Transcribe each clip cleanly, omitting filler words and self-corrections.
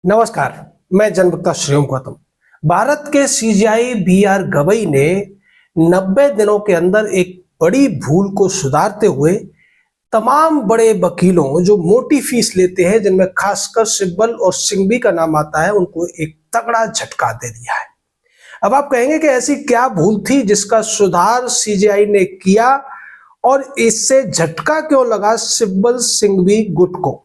नमस्कार। मैं जनवक्ता श्रीओम गौतम। भारत के सीजीआई बी आर गवई ने 90 दिनों के अंदर एक बड़ी भूल को सुधारते हुए तमाम बड़े वकीलों जो मोटी फीस लेते हैं, जिनमें खासकर सिब्बल और सिंघवी का नाम आता है, उनको एक तगड़ा झटका दे दिया है। अब आप कहेंगे कि ऐसी क्या भूल थी जिसका सुधार सीजीआई ने किया और इससे झटका क्यों लगा सिब्बल सिंघवी गुट को।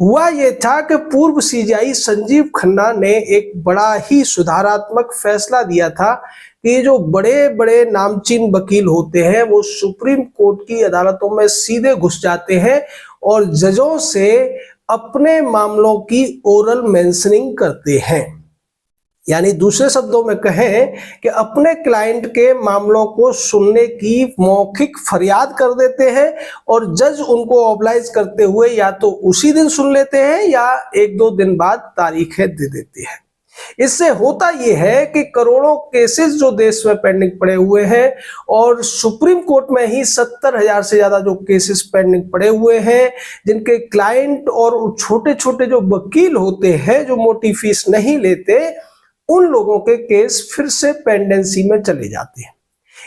हुआ ये था कि पूर्व सीजीआई संजीव खन्ना ने एक बड़ा ही सुधारात्मक फैसला दिया था कि ये जो बड़े बड़े नामचीन वकील होते हैं वो सुप्रीम कोर्ट की अदालतों में सीधे घुस जाते हैं और जजों से अपने मामलों की ओरल मेंशनिंग करते हैं। यानी दूसरे शब्दों में कहें कि अपने क्लाइंट के मामलों को सुनने की मौखिक फरियाद कर देते हैं और जज उनको ऑब्लाइज करते हुए या तो उसी दिन सुन लेते हैं या एक दो दिन बाद तारीखें दे देते हैं। इससे होता यह है कि करोड़ों केसेस जो देश में पेंडिंग पड़े हुए हैं और सुप्रीम कोर्ट में ही 70,000 से ज्यादा जो केसेस पेंडिंग पड़े हुए हैं, जिनके क्लाइंट और छोटे छोटे जो वकील होते हैं जो मोटी फीस नहीं लेते, उन लोगों के केस फिर से पेंडेंसी में चले जाते हैं।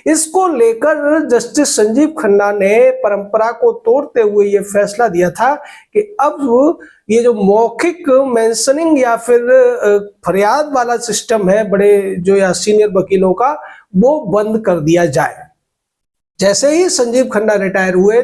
इसको लेकर जस्टिस संजीव खन्ना ने परंपरा को तोड़ते हुए यह फैसला दिया था कि अब ये जो मौखिक मेंशनिंग या फिर फरियाद वाला सिस्टम है बड़े जो या सीनियर वकीलों का, वो बंद कर दिया जाए। जैसे ही संजीव खन्ना रिटायर हुए,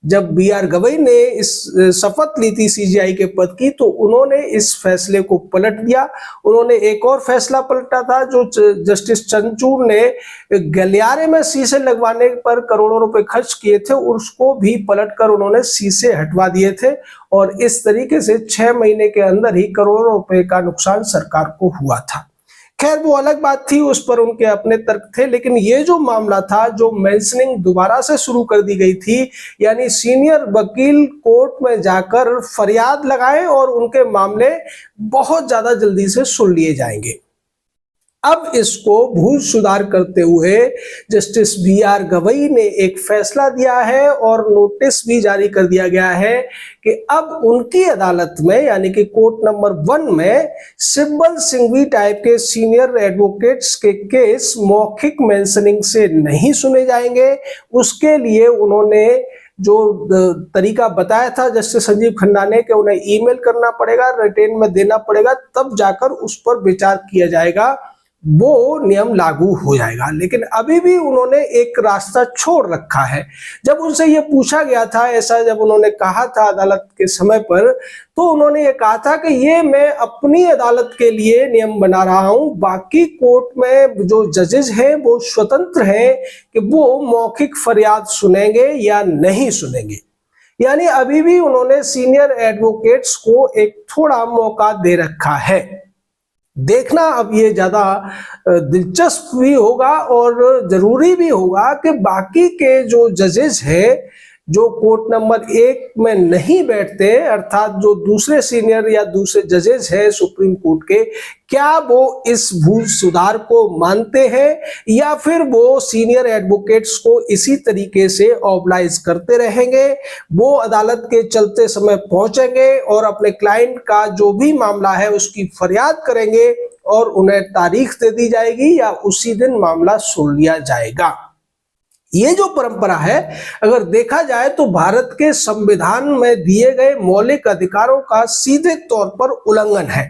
जब बी.आर. गवई ने इस शपथ ली थी सीजीआई के पद की, तो उन्होंने इस फैसले को पलट दिया। उन्होंने एक और फैसला पलटा था जो जस्टिस चंद्रचूड़ ने गलियारे में शीशे लगवाने पर करोड़ों रुपए खर्च किए थे, उसको भी पलटकर उन्होंने शीशे हटवा दिए थे और इस तरीके से 6 महीने के अंदर ही करोड़ों रुपए का नुकसान सरकार को हुआ था। खैर, वो अलग बात थी, उस पर उनके अपने तर्क थे, लेकिन ये जो मामला था, जो मेंशनिंग दोबारा से शुरू कर दी गई थी, यानी सीनियर वकील कोर्ट में जाकर फरियाद लगाएं और उनके मामले बहुत ज्यादा जल्दी से सुन लिए जाएंगे। अब इसको भूल सुधार करते हुए जस्टिस बी.आर. गवई ने एक फैसला दिया है और नोटिस भी जारी कर दिया गया है कि अब उनकी अदालत में, यानी कि कोर्ट नंबर 1 में, सिब्बल सिंघवी टाइप के सीनियर एडवोकेट्स के केस मौखिक मेंशनिंग से नहीं सुने जाएंगे। उसके लिए उन्होंने जो तरीका बताया था जस्टिस संजीव खन्ना ने कि उन्हें ईमेल करना पड़ेगा, रिटेन में देना पड़ेगा, तब जाकर उस पर विचार किया जाएगा, वो नियम लागू हो जाएगा। लेकिन अभी भी उन्होंने एक रास्ता छोड़ रखा है। जब उनसे ये पूछा गया था, ऐसा जब उन्होंने कहा था अदालत के समय पर, तो उन्होंने ये कहा था कि ये मैं अपनी अदालत के लिए नियम बना रहा हूं, बाकी कोर्ट में जो जजेस हैं वो स्वतंत्र हैं कि वो मौखिक फरियाद सुनेंगे या नहीं सुनेंगे। यानी अभी भी उन्होंने सीनियर एडवोकेट्स को एक थोड़ा मौका दे रखा है। देखना अब ये ज्यादा दिलचस्प भी होगा और जरूरी भी होगा कि बाकी के जो जजेस हैं जो कोर्ट नंबर 1 में नहीं बैठते, अर्थात जो दूसरे सीनियर या दूसरे जजेस हैं सुप्रीम कोर्ट के, क्या वो इस भूल सुधार को मानते हैं या फिर वो सीनियर एडवोकेट्स को इसी तरीके से ऑब्लाइज करते रहेंगे। वो अदालत के चलते समय पहुंचेंगे और अपने क्लाइंट का जो भी मामला है उसकी फरियाद करेंगे और उन्हें तारीख दे दी जाएगी या उसी दिन मामला सुन लिया जाएगा। ये जो परंपरा है, अगर देखा जाए तो भारत के संविधान में दिए गए मौलिक अधिकारों का सीधे तौर पर उल्लंघन है।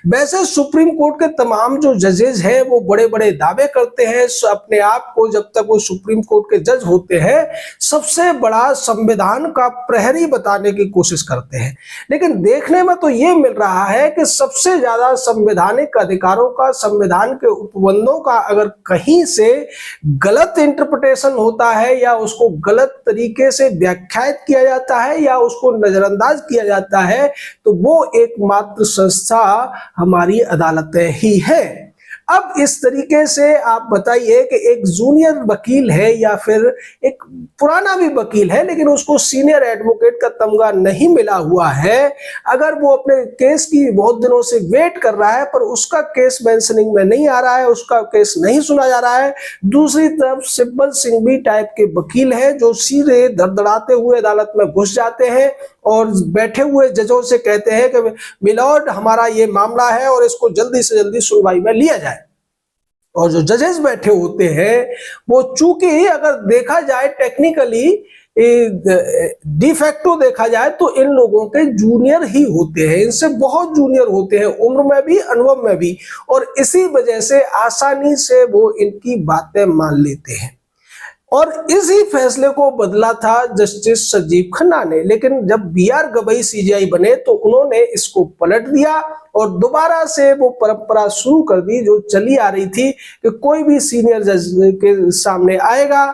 वैसे सुप्रीम कोर्ट के तमाम जो जजेस हैं वो बड़े बड़े दावे करते हैं अपने आप को, जब तक वो सुप्रीम कोर्ट के जज होते हैं, सबसे बड़ा संविधान का प्रहरी बताने की कोशिश करते हैं। लेकिन देखने में तो ये मिल रहा है कि सबसे ज्यादा संवैधानिक अधिकारों का, संविधान के उपबंधों का अगर कहीं से गलत इंटरप्रिटेशन होता है या उसको गलत तरीके से व्याख्यायित किया जाता है या उसको नजरअंदाज किया जाता है, तो वो एकमात्र संस्था हमारी अदालतें ही है। अब इस तरीके से आप बताइए कि एक जूनियर वकील है या फिर एक पुराना भी वकील है लेकिन उसको सीनियर एडवोकेट का तमगा नहीं मिला हुआ है, अगर वो अपने केस की बहुत दिनों से वेट कर रहा है पर उसका केस मेंशनिंग में नहीं आ रहा है, उसका केस नहीं सुना जा रहा है। दूसरी तरफ सिब्बल सिंघवी टाइप के वकील हैं जो सीधे धड़धड़ाते हुए अदालत में घुस जाते हैं और बैठे हुए जजों से कहते हैं कि मिलॉर्ड हमारा ये मामला है और इसको जल्दी से जल्दी सुनवाई में लिया जाए। और जो जजेस बैठे होते हैं वो चूंकि अगर देखा जाए टेक्निकली डिफेक्टो देखा जाए तो इन लोगों के जूनियर ही होते हैं, इनसे बहुत जूनियर होते हैं उम्र में भी अनुभव में भी, और इसी वजह से आसानी से वो इनकी बातें मान लेते हैं। और इसी फैसले को बदला था जस्टिस संजीव खन्ना ने, लेकिन जब बीआर गवई सीजेआई बने तो उन्होंने इसको पलट दिया और दोबारा से वो परंपरा शुरू कर दी जो चली आ रही थी कि कोई भी सीनियर जज के सामने आएगा,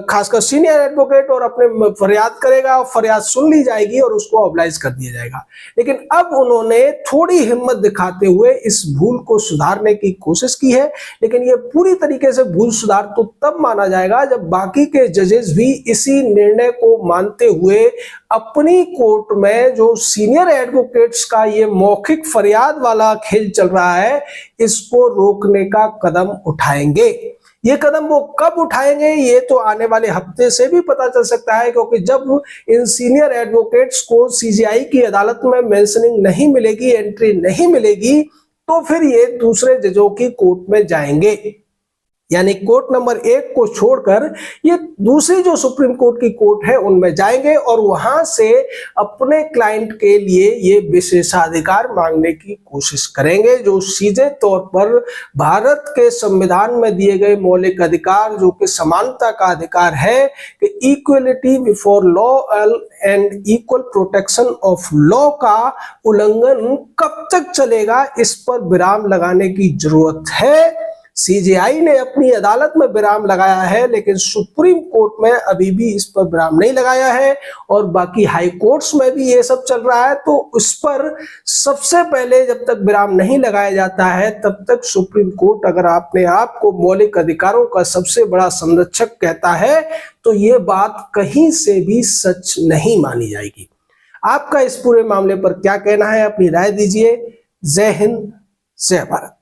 खासकर सीनियर एडवोकेट, और अपने फरियाद करेगा, फरियाद सुन ली जाएगी और उसको ऑब्लाइज कर दिया जाएगा। लेकिन अब उन्होंने थोड़ी हिम्मत दिखाते हुए इस भूल को सुधारने की कोशिश की है, लेकिन ये पूरी तरीके से भूल सुधार तो तब माना जाएगा जब बाकी के जजेस भी इसी निर्णय को मानते हुए अपनी कोर्ट में जो सीनियर एडवोकेट्स का ये मौखिक फरियाद वाला खेल चल रहा है इसको रोकने का कदम उठाएंगे। ये कदम वो कब उठाएंगे ये तो आने वाले हफ्ते से भी पता चल सकता है, क्योंकि जब इन सीनियर एडवोकेट्स को सीजेआई की अदालत में मेंशनिंग नहीं मिलेगी, एंट्री नहीं मिलेगी, तो फिर ये दूसरे जजों की कोर्ट में जाएंगे। यानी कोर्ट नंबर 1 को छोड़कर ये दूसरी जो सुप्रीम कोर्ट की कोर्ट है उनमें जाएंगे और वहां से अपने क्लाइंट के लिए ये विशेषाधिकार मांगने की कोशिश करेंगे, जो सीधे तौर पर भारत के संविधान में दिए गए मौलिक अधिकार जो कि समानता का अधिकार है कि equality before law and equal protection of law का उल्लंघन कब तक चलेगा इस पर विराम लगाने की जरूरत है। सीजेआई ने अपनी अदालत में विराम लगाया है लेकिन सुप्रीम कोर्ट में अभी भी इस पर विराम नहीं लगाया है और बाकी हाई कोर्ट्स में भी ये सब चल रहा है। तो उस पर सबसे पहले जब तक विराम नहीं लगाया जाता है तब तक सुप्रीम कोर्ट अगर अपने आप को मौलिक अधिकारों का सबसे बड़ा संरक्षक कहता है तो ये बात कहीं से भी सच नहीं मानी जाएगी। आपका इस पूरे मामले पर क्या कहना है, अपनी राय दीजिए। जय हिंद, जय भारत।